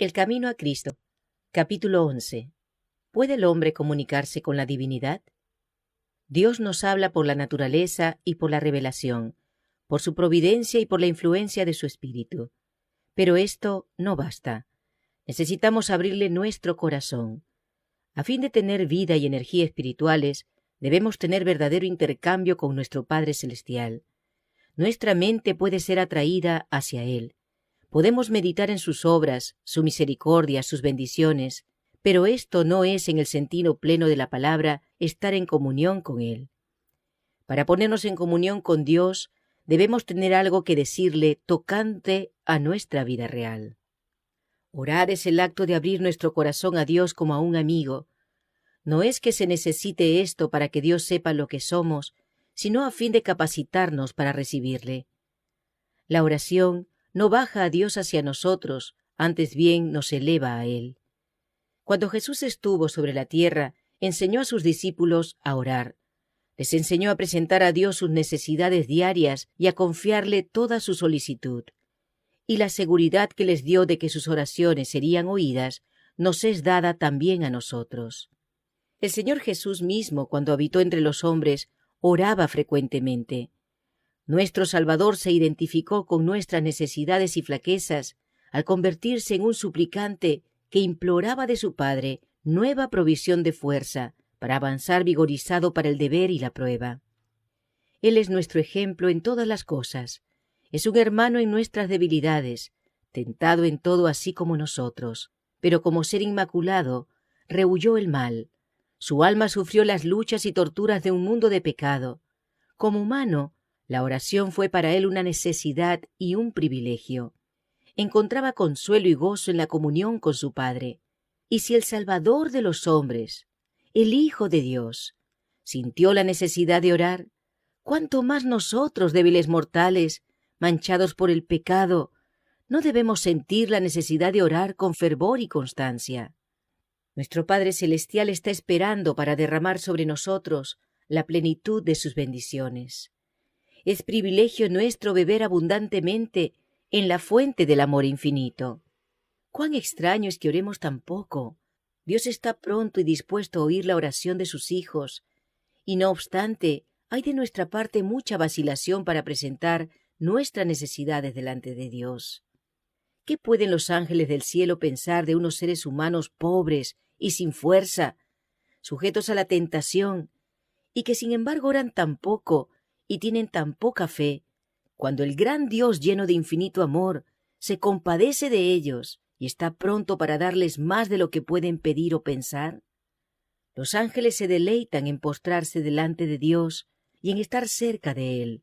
El camino a Cristo. Capítulo 11. ¿Puede el hombre comunicarse con la divinidad? Dios nos habla por la naturaleza y por la revelación, por su providencia y por la influencia de su Espíritu. Pero esto no basta. Necesitamos abrirle nuestro corazón. A fin de tener vida y energía espirituales, debemos tener verdadero intercambio con nuestro Padre Celestial. Nuestra mente puede ser atraída hacia Él. Podemos meditar en sus obras, su misericordia, sus bendiciones, pero esto no es, en el sentido pleno de la palabra, estar en comunión con Él. Para ponernos en comunión con Dios, debemos tener algo que decirle tocante a nuestra vida real. Orar es el acto de abrir nuestro corazón a Dios como a un amigo. No es que se necesite esto para que Dios sepa lo que somos, sino a fin de capacitarnos para recibirle. La oración no baja a Dios hacia nosotros, antes bien nos eleva a Él. Cuando Jesús estuvo sobre la tierra, enseñó a sus discípulos a orar. Les enseñó a presentar a Dios sus necesidades diarias y a confiarle toda su solicitud. Y la seguridad que les dio de que sus oraciones serían oídas, nos es dada también a nosotros. El Señor Jesús mismo, cuando habitó entre los hombres, oraba frecuentemente. Nuestro Salvador se identificó con nuestras necesidades y flaquezas al convertirse en un suplicante que imploraba de su Padre nueva provisión de fuerza para avanzar vigorizado para el deber y la prueba. Él es nuestro ejemplo en todas las cosas. Es un hermano en nuestras debilidades, tentado en todo así como nosotros, pero como ser inmaculado, rehuyó el mal. Su alma sufrió las luchas y torturas de un mundo de pecado. Como humano, la oración fue para él una necesidad y un privilegio. Encontraba consuelo y gozo en la comunión con su Padre. Y si el Salvador de los hombres, el Hijo de Dios, sintió la necesidad de orar, ¿cuánto más nosotros, débiles mortales, manchados por el pecado, no debemos sentir la necesidad de orar con fervor y constancia? Nuestro Padre Celestial está esperando para derramar sobre nosotros la plenitud de sus bendiciones. Es privilegio nuestro beber abundantemente en la fuente del amor infinito. Cuán extraño es que oremos tan poco. Dios está pronto y dispuesto a oír la oración de sus hijos, y no obstante, hay de nuestra parte mucha vacilación para presentar nuestras necesidades delante de Dios. ¿Qué pueden los ángeles del cielo pensar de unos seres humanos pobres y sin fuerza, sujetos a la tentación, y que sin embargo oran tan poco y tienen tan poca fe, cuando el gran Dios lleno de infinito amor se compadece de ellos y está pronto para darles más de lo que pueden pedir o pensar? Los ángeles se deleitan en postrarse delante de Dios y en estar cerca de Él.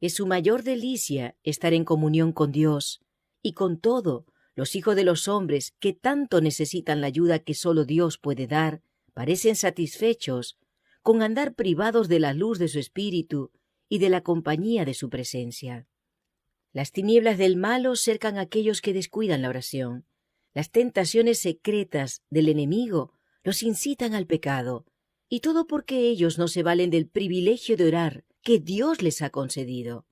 Es su mayor delicia estar en comunión con Dios, y con todo, los hijos de los hombres que tanto necesitan la ayuda que sólo Dios puede dar, parecen satisfechos con andar privados de la luz de su espíritu y de la compañía de su presencia. Las tinieblas del malo cercan a aquellos que descuidan la oración. Las tentaciones secretas del enemigo los incitan al pecado, y todo porque ellos no se valen del privilegio de orar que Dios les ha concedido.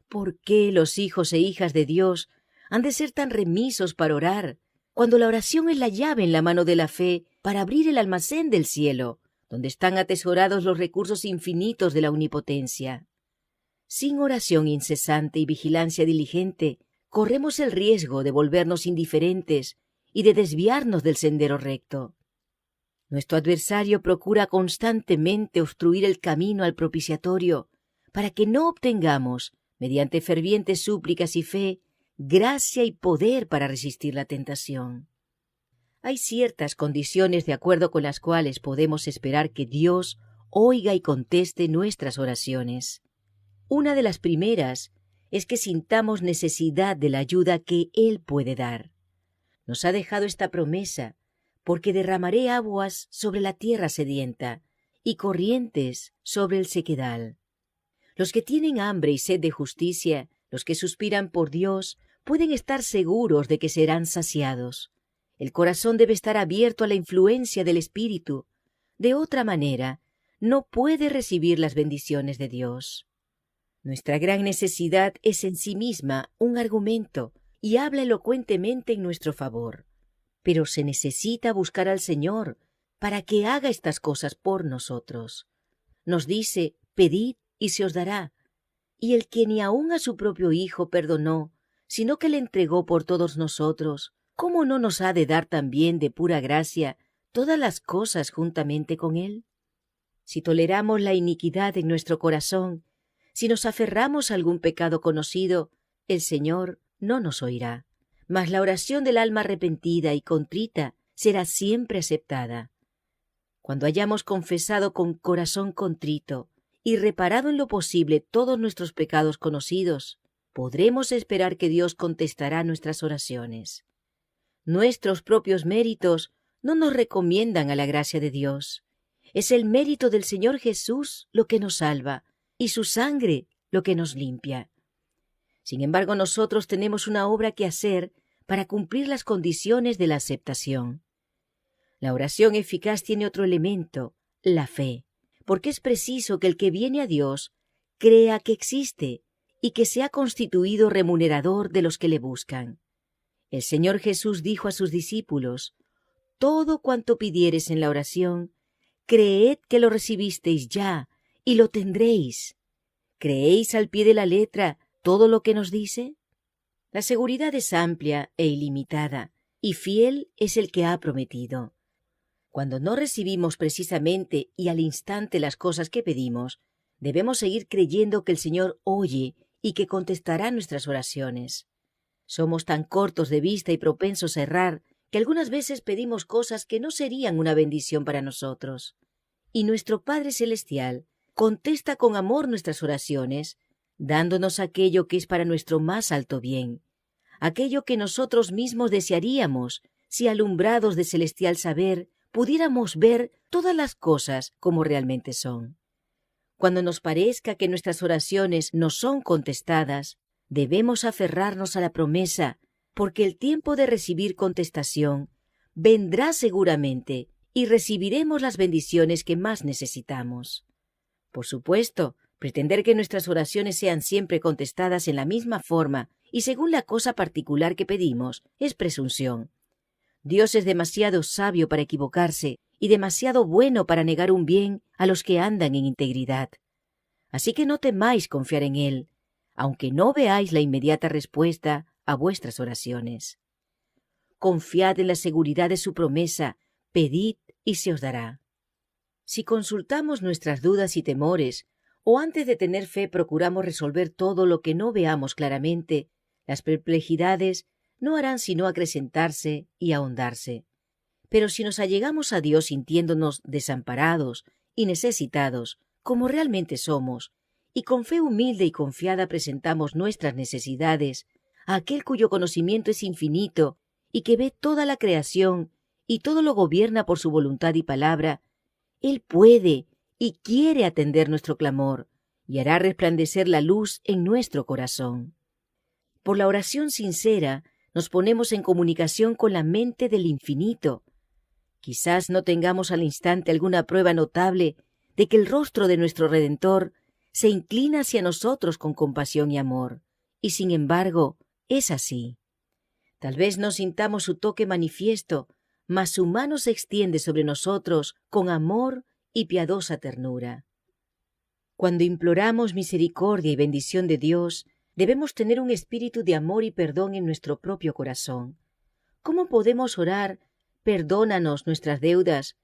¿Por qué los hijos e hijas de Dios han de ser tan remisos para orar, cuando la oración es la llave en la mano de la fe para abrir el almacén del cielo, donde están atesorados los recursos infinitos de la omnipotencia? Sin oración incesante y vigilancia diligente, corremos el riesgo de volvernos indiferentes y de desviarnos del sendero recto. Nuestro adversario procura constantemente obstruir el camino al propiciatorio para que no obtengamos, mediante fervientes súplicas y fe, gracia y poder para resistir la tentación. Hay ciertas condiciones de acuerdo con las cuales podemos esperar que Dios oiga y conteste nuestras oraciones. Una de las primeras es que sintamos necesidad de la ayuda que Él puede dar. Nos ha dejado esta promesa, porque derramaré aguas sobre la tierra sedienta y corrientes sobre el sequedal. Los que tienen hambre y sed de justicia, los que suspiran por Dios, pueden estar seguros de que serán saciados. El corazón debe estar abierto a la influencia del Espíritu. De otra manera, no puede recibir las bendiciones de Dios. Nuestra gran necesidad es en sí misma un argumento y habla elocuentemente en nuestro favor. pero se necesita buscar al Señor para que haga estas cosas por nosotros. Nos dice: pedid y se os dará. Y el que ni aun a su propio Hijo perdonó, sino que le entregó por todos nosotros, ¿cómo no nos ha de dar también de pura gracia todas las cosas juntamente con Él? Si toleramos la iniquidad en nuestro corazón, si nos aferramos a algún pecado conocido, el Señor no nos oirá. Mas la oración del alma arrepentida y contrita será siempre aceptada. Cuando hayamos confesado con corazón contrito y reparado en lo posible todos nuestros pecados conocidos, podremos esperar que Dios contestará nuestras oraciones. Nuestros propios méritos no nos recomiendan a la gracia de Dios. Es el mérito del Señor Jesús lo que nos salva, y su sangre lo que nos limpia. Sin embargo, nosotros tenemos una obra que hacer para cumplir las condiciones de la aceptación. La oración eficaz tiene otro elemento, la fe, porque es preciso que el que viene a Dios crea que existe y que se ha constituido remunerador de los que le buscan. El Señor Jesús dijo a sus discípulos: todo cuanto pidiereis en la oración, creed que lo recibisteis ya y lo tendréis. ¿Creéis al pie de la letra todo lo que nos dice? La seguridad es amplia e ilimitada, y fiel es el que ha prometido. Cuando no recibimos precisamente y al instante las cosas que pedimos, debemos seguir creyendo que el Señor oye y que contestará nuestras oraciones. Somos tan cortos de vista y propensos a errar que algunas veces pedimos cosas que no serían una bendición para nosotros. Y nuestro Padre Celestial contesta con amor nuestras oraciones, dándonos aquello que es para nuestro más alto bien, aquello que nosotros mismos desearíamos si, alumbrados de celestial saber, pudiéramos ver todas las cosas como realmente son. Cuando nos parezca que nuestras oraciones no son contestadas, debemos aferrarnos a la promesa, porque el tiempo de recibir contestación vendrá seguramente y recibiremos las bendiciones que más necesitamos. Por supuesto, pretender que nuestras oraciones sean siempre contestadas en la misma forma y según la cosa particular que pedimos es presunción. Dios es demasiado sabio para equivocarse y demasiado bueno para negar un bien a los que andan en integridad. Así que no temáis confiar en Él, aunque no veáis la inmediata respuesta a vuestras oraciones. Confiad en la seguridad de su promesa, pedid y se os dará. Si consultamos nuestras dudas y temores, o antes de tener fe procuramos resolver todo lo que no veamos claramente, las perplejidades no harán sino acrecentarse y ahondarse. Pero si nos allegamos a Dios sintiéndonos desamparados y necesitados, como realmente somos, y con fe humilde y confiada presentamos nuestras necesidades a aquel cuyo conocimiento es infinito y que ve toda la creación y todo lo gobierna por su voluntad y palabra, Él puede y quiere atender nuestro clamor y hará resplandecer la luz en nuestro corazón. Por la oración sincera nos ponemos en comunicación con la mente del infinito. Quizás no tengamos al instante alguna prueba notable de que el rostro de nuestro Redentor se inclina hacia nosotros con compasión y amor, y sin embargo es así. Tal vez no sintamos su toque manifiesto, mas su mano se extiende sobre nosotros con amor y piadosa ternura. Cuando imploramos misericordia y bendición de Dios, debemos tener un espíritu de amor y perdón en nuestro propio corazón. ¿Cómo podemos orar: perdónanos nuestras deudas,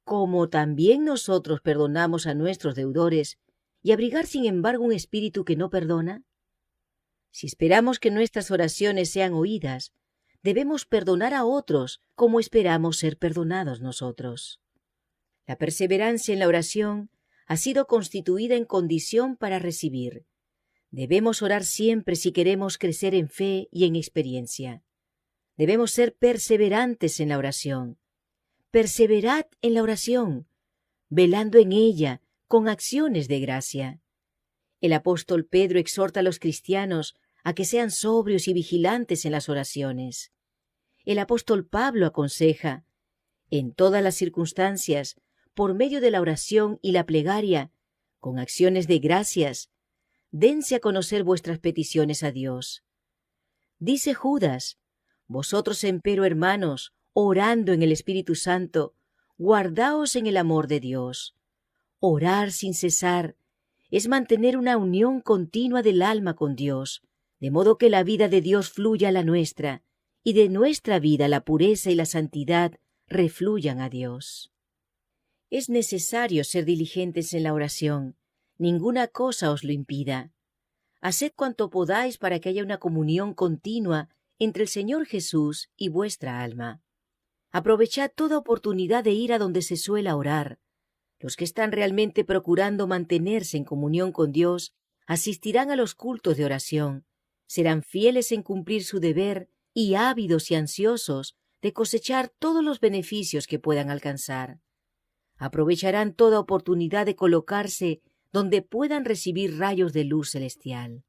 como también nosotros perdonamos a nuestros deudores, y abrigar sin embargo un espíritu que no perdona? Si esperamos que nuestras oraciones sean oídas, debemos perdonar a otros como esperamos ser perdonados nosotros. La perseverancia en la oración ha sido constituida en condición para recibir. Debemos orar siempre si queremos crecer en fe y en experiencia. Debemos ser perseverantes en la oración. Perseverad en la oración, velando en ella con acciones de gracia. El apóstol Pedro exhorta a los cristianos a que sean sobrios y vigilantes en las oraciones. El apóstol Pablo aconseja: en todas las circunstancias, por medio de la oración y la plegaria, con acciones de gracias, dense a conocer vuestras peticiones a Dios. Dice Judas: vosotros empero, hermanos, orando en el Espíritu Santo, guardaos en el amor de Dios. Orar sin cesar es mantener una unión continua del alma con Dios, de modo que la vida de Dios fluya a la nuestra, y de nuestra vida la pureza y la santidad refluyan a Dios. Es necesario ser diligentes en la oración. Ninguna cosa os lo impida. Haced cuanto podáis para que haya una comunión continua entre el Señor Jesús y vuestra alma. Aprovechad toda oportunidad de ir a donde se suela orar. Los que están realmente procurando mantenerse en comunión con Dios asistirán a los cultos de oración, serán fieles en cumplir su deber y ávidos y ansiosos de cosechar todos los beneficios que puedan alcanzar. Aprovecharán toda oportunidad de colocarse donde puedan recibir rayos de luz celestial.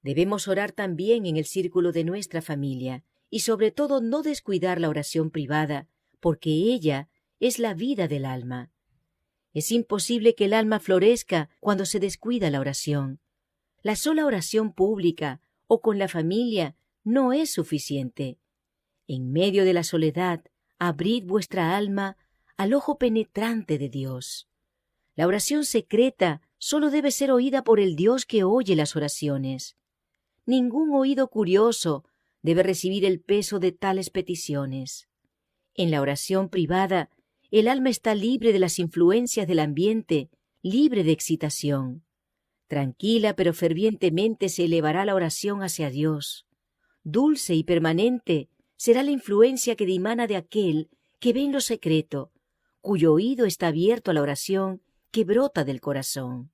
Debemos orar también en el círculo de nuestra familia y sobre todo no descuidar la oración privada, porque ella es la vida del alma. Es imposible que el alma florezca cuando se descuida la oración. La sola oración pública o con la familia no es suficiente. En medio de la soledad, abrid vuestra alma al ojo penetrante de Dios. La oración secreta solo debe ser oída por el Dios que oye las oraciones. Ningún oído curioso debe recibir el peso de tales peticiones. En la oración privada, el alma está libre de las influencias del ambiente, libre de excitación. Tranquila pero fervientemente se elevará la oración hacia Dios. Dulce y permanente será la influencia que dimana de aquel que ve en lo secreto, cuyo oído está abierto a la oración que brota del corazón.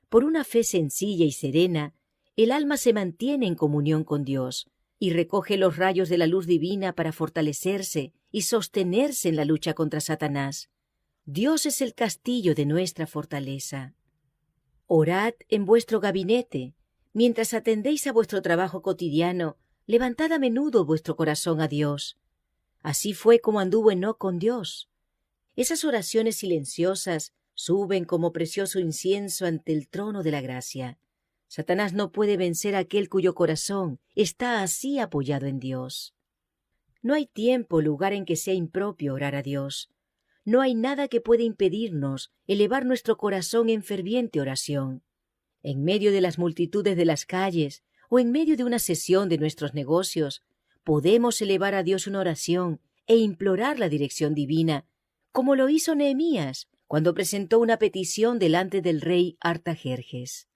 Por una fe sencilla y serena, el alma se mantiene en comunión con Dios y recoge los rayos de la luz divina para fortalecerse y sostenerse en la lucha contra Satanás. Dios es el castillo de nuestra fortaleza. Orad en vuestro gabinete. Mientras atendéis a vuestro trabajo cotidiano, levantad a menudo vuestro corazón a Dios. Así fue como anduvo Enoc con Dios. Esas oraciones silenciosas suben como precioso incienso ante el trono de la gracia. Satanás no puede vencer a aquel cuyo corazón está así apoyado en Dios. No hay tiempo o lugar en que sea impropio orar a Dios. No hay nada que pueda impedirnos elevar nuestro corazón en ferviente oración. En medio de las multitudes de las calles o en medio de una sesión de nuestros negocios, podemos elevar a Dios una oración e implorar la dirección divina, como lo hizo Nehemías cuando presentó una petición delante del rey Artajerjes.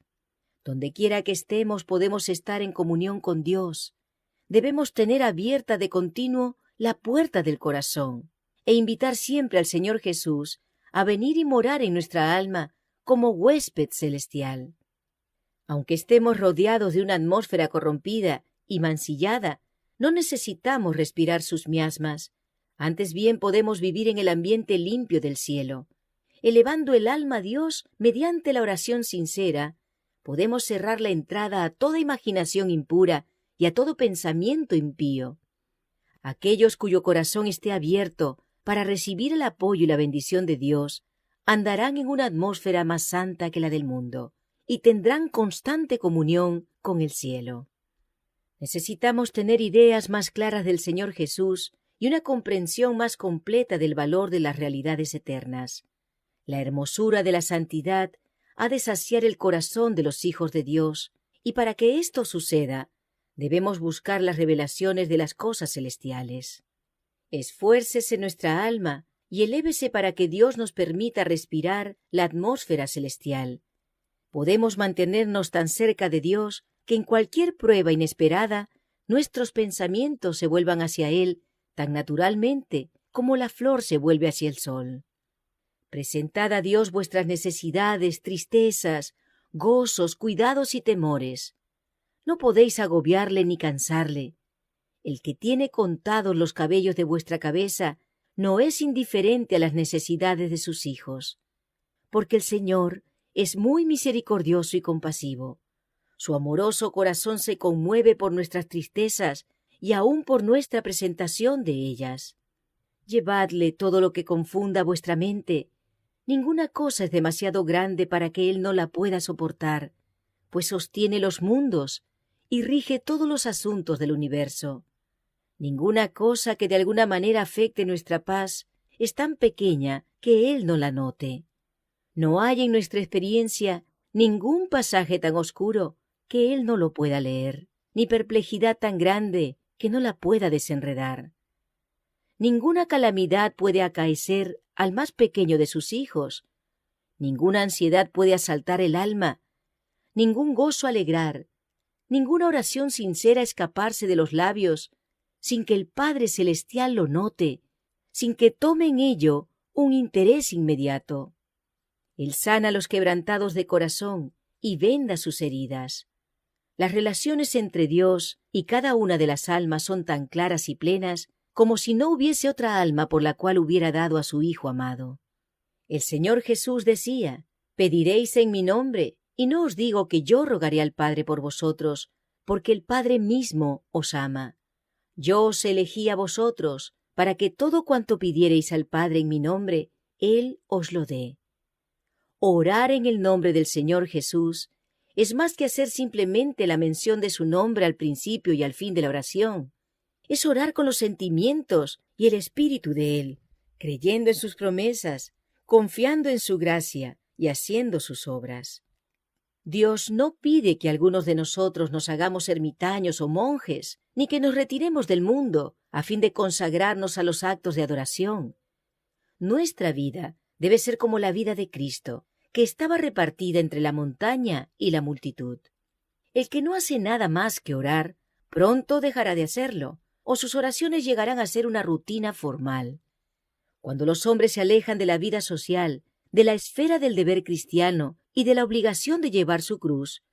Donde quiera que estemos podemos estar en comunión con Dios. Debemos tener abierta de continuo la puerta del corazón e invitar siempre al Señor Jesús a venir y morar en nuestra alma como huésped celestial. Aunque estemos rodeados de una atmósfera corrompida y mancillada, no necesitamos respirar sus miasmas. Antes bien podemos vivir en el ambiente limpio del cielo. Elevando el alma a Dios mediante la oración sincera, podemos cerrar la entrada a toda imaginación impura y a todo pensamiento impío. Aquellos cuyo corazón esté abierto para recibir el apoyo y la bendición de Dios andarán en una atmósfera más santa que la del mundo y tendrán constante comunión con el cielo. Necesitamos tener ideas más claras del Señor Jesús y una comprensión más completa del valor de las realidades eternas. La hermosura de la santidad ha de saciar el corazón de los hijos de Dios, y para que esto suceda, debemos buscar las revelaciones de las cosas celestiales. Esfuércese nuestra alma y elévese para que Dios nos permita respirar la atmósfera celestial. Podemos mantenernos tan cerca de Dios que en cualquier prueba inesperada nuestros pensamientos se vuelvan hacia Él tan naturalmente como la flor se vuelve hacia el sol. Presentad a Dios vuestras necesidades, tristezas, gozos, cuidados y temores. No podéis agobiarle ni cansarle. El que tiene contados los cabellos de vuestra cabeza no es indiferente a las necesidades de sus hijos. Porque el Señor es muy misericordioso y compasivo. Su amoroso corazón se conmueve por nuestras tristezas y aun por nuestra presentación de ellas. Llevadle todo lo que confunda vuestra mente. Ninguna cosa es demasiado grande para que Él no la pueda soportar, pues sostiene los mundos y rige todos los asuntos del universo. Ninguna cosa que de alguna manera afecte nuestra paz es tan pequeña que Él no la note. No hay en nuestra experiencia ningún pasaje tan oscuro que Él no lo pueda leer, ni perplejidad tan grande que no la pueda desenredar. Ninguna calamidad puede acaecer al más pequeño de sus hijos. Ninguna ansiedad puede asaltar el alma, ningún gozo alegrar, ninguna oración sincera escaparse de los labios sin que el Padre Celestial lo note, sin que tome en ello un interés inmediato. Él sana a los quebrantados de corazón y venda sus heridas. Las relaciones entre Dios y cada una de las almas son tan claras y plenas como si no hubiese otra alma por la cual hubiera dado a su Hijo amado. El Señor Jesús decía: «Pediréis en mi nombre, y no os digo que yo rogaré al Padre por vosotros, porque el Padre mismo os ama. Yo os elegí a vosotros, para que todo cuanto pidiereis al Padre en mi nombre, Él os lo dé». Orar en el nombre del Señor Jesús es más que hacer simplemente la mención de su nombre al principio y al fin de la oración. Es orar con los sentimientos y el espíritu de Él, creyendo en sus promesas, confiando en su gracia y haciendo sus obras. Dios no pide que algunos de nosotros nos hagamos ermitaños o monjes, ni que nos retiremos del mundo a fin de consagrarnos a los actos de adoración. Nuestra vida debe ser como la vida de Cristo, que estaba repartida entre la montaña y la multitud. El que no hace nada más que orar, pronto dejará de hacerlo, o sus oraciones llegarán a ser una rutina formal. Cuando los hombres se alejan de la vida social, de la esfera del deber cristiano y de la obligación de llevar su cruz,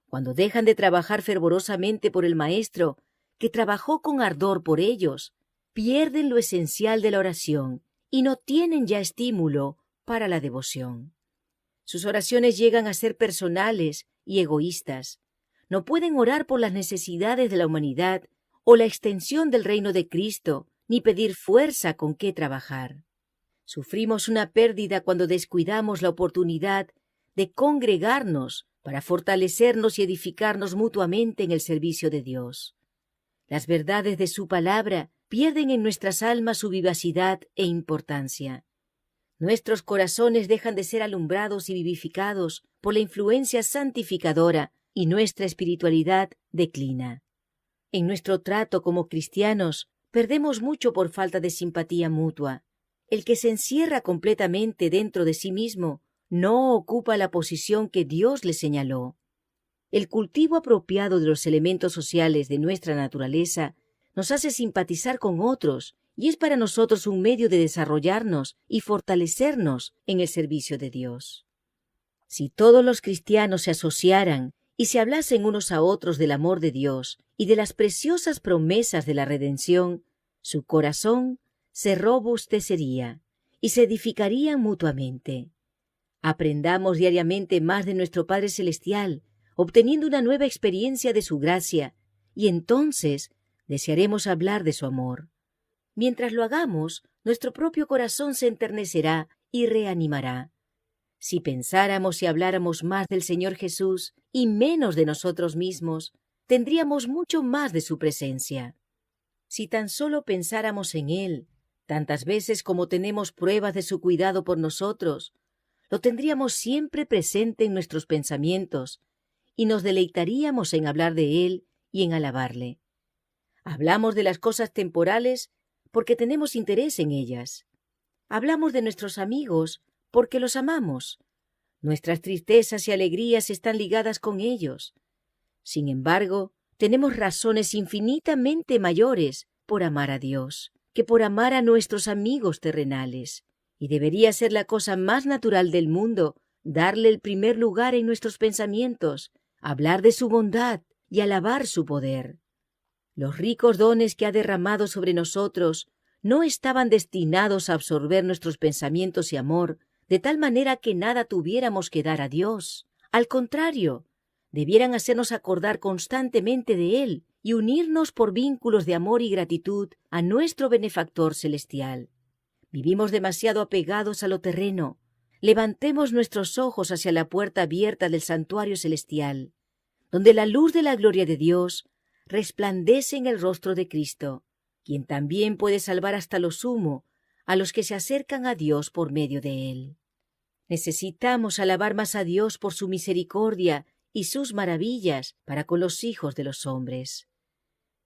cuando dejan de trabajar fervorosamente por el Maestro, que trabajó con ardor por ellos, pierden lo esencial de la oración y no tienen ya estímulo para la devoción. Sus oraciones llegan a ser personales y egoístas. No pueden orar por las necesidades de la humanidad o la extensión del reino de Cristo, ni pedir fuerza con qué trabajar. Sufrimos una pérdida cuando descuidamos la oportunidad de congregarnos para fortalecernos y edificarnos mutuamente en el servicio de Dios. Las verdades de su palabra pierden en nuestras almas su vivacidad e importancia. Nuestros corazones dejan de ser alumbrados y vivificados por la influencia santificadora y nuestra espiritualidad declina. En nuestro trato como cristianos perdemos mucho por falta de simpatía mutua. El que se encierra completamente dentro de sí mismo no ocupa la posición que Dios le señaló. El cultivo apropiado de los elementos sociales de nuestra naturaleza nos hace simpatizar con otros y es para nosotros un medio de desarrollarnos y fortalecernos en el servicio de Dios. Si todos los cristianos se asociaran y se hablasen unos a otros del amor de Dios y de las preciosas promesas de la redención, su corazón se robustecería y se edificarían mutuamente. Aprendamos diariamente más de nuestro Padre Celestial, obteniendo una nueva experiencia de su gracia, y entonces desearemos hablar de su amor. Mientras lo hagamos, nuestro propio corazón se enternecerá y reanimará. Si pensáramos y habláramos más del Señor Jesús y menos de nosotros mismos, tendríamos mucho más de su presencia. Si tan solo pensáramos en Él, tantas veces como tenemos pruebas de su cuidado por nosotros, lo tendríamos siempre presente en nuestros pensamientos y nos deleitaríamos en hablar de Él y en alabarle. Hablamos de las cosas temporales porque tenemos interés en ellas. Hablamos de nuestros amigos porque los amamos. Nuestras tristezas y alegrías están ligadas con ellos. Sin embargo, tenemos razones infinitamente mayores por amar a Dios que por amar a nuestros amigos terrenales, y debería ser la cosa más natural del mundo darle el primer lugar en nuestros pensamientos, hablar de su bondad y alabar su poder. Los ricos dones que ha derramado sobre nosotros no estaban destinados a absorber nuestros pensamientos y amor, de tal manera que nada tuviéramos que dar a Dios. Al contrario, debieran hacernos acordar constantemente de Él y unirnos por vínculos de amor y gratitud a nuestro benefactor celestial. Vivimos demasiado apegados a lo terreno. Levantemos nuestros ojos hacia la puerta abierta del santuario celestial, donde la luz de la gloria de Dios resplandece en el rostro de Cristo, quien también puede salvar hasta lo sumo a los que se acercan a Dios por medio de él. Necesitamos alabar más a Dios por su misericordia y sus maravillas para con los hijos de los hombres.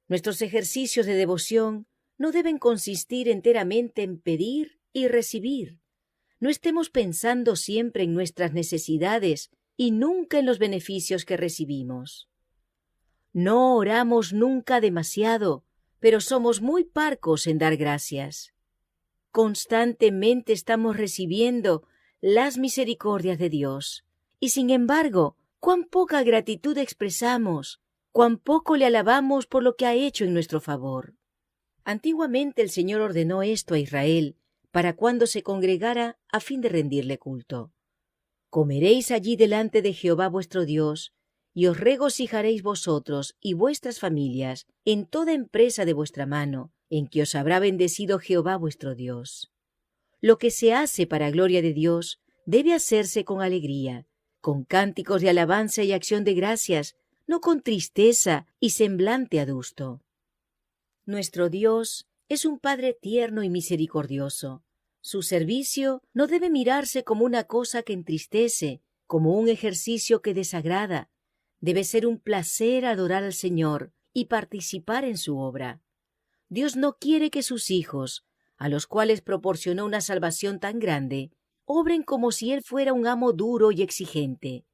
Nuestros ejercicios de devoción no deben consistir enteramente en pedir y recibir. No estemos pensando siempre en nuestras necesidades y nunca en los beneficios que recibimos. No oramos nunca demasiado, pero somos muy parcos en dar gracias. Constantemente estamos recibiendo las misericordias de Dios, y sin embargo, cuán poca gratitud expresamos, cuán poco le alabamos por lo que ha hecho en nuestro favor. Antiguamente el Señor ordenó esto a Israel para cuando se congregara a fin de rendirle culto. Comeréis allí delante de Jehová vuestro Dios, y os regocijaréis vosotros y vuestras familias en toda empresa de vuestra mano, en que os habrá bendecido Jehová vuestro Dios. Lo que se hace para gloria de Dios debe hacerse con alegría, con cánticos de alabanza y acción de gracias, no con tristeza y semblante adusto. Nuestro Dios es un Padre tierno y misericordioso. Su servicio no debe mirarse como una cosa que entristece, como un ejercicio que desagrada. Debe ser un placer adorar al Señor y participar en su obra. Dios no quiere que sus hijos, a los cuales proporcionó una salvación tan grande, obren como si Él fuera un amo duro y exigente.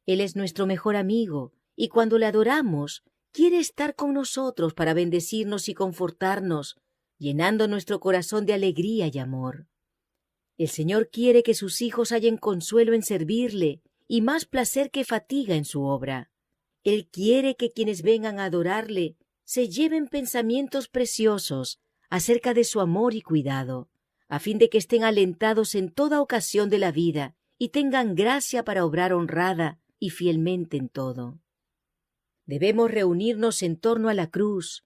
Él es nuestro mejor amigo, y cuando le adoramos, quiere estar con nosotros para bendecirnos y confortarnos, llenando nuestro corazón de alegría y amor. El Señor quiere que sus hijos hallen consuelo en servirle y más placer que fatiga en su obra. Él quiere que quienes vengan a adorarle se lleven pensamientos preciosos acerca de su amor y cuidado, a fin de que estén alentados en toda ocasión de la vida y tengan gracia para obrar honrada y fielmente en todo. Debemos reunirnos en torno a la cruz.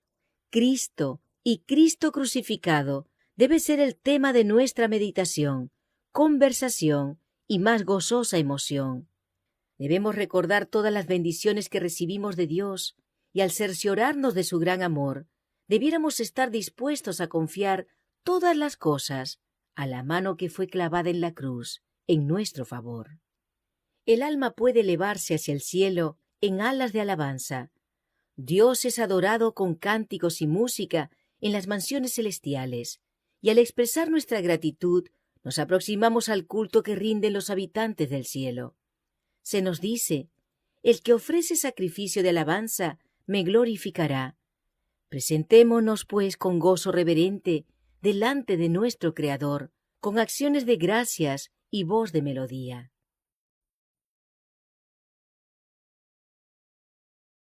Cristo y Cristo crucificado debe ser el tema de nuestra meditación, conversación y más gozosa emoción. Debemos recordar todas las bendiciones que recibimos de Dios y al cerciorarnos de su gran amor, debiéramos estar dispuestos a confiar todas las cosas a la mano que fue clavada en la cruz en nuestro favor. El alma puede elevarse hacia el cielo en alas de alabanza. Dios es adorado con cánticos y música en las mansiones celestiales, y al expresar nuestra gratitud nos aproximamos al culto que rinden los habitantes del cielo. Se nos dice: el que ofrece sacrificio de alabanza me glorificará. Presentémonos, pues, con gozo reverente delante de nuestro Creador, con acciones de gracias y voz de melodía.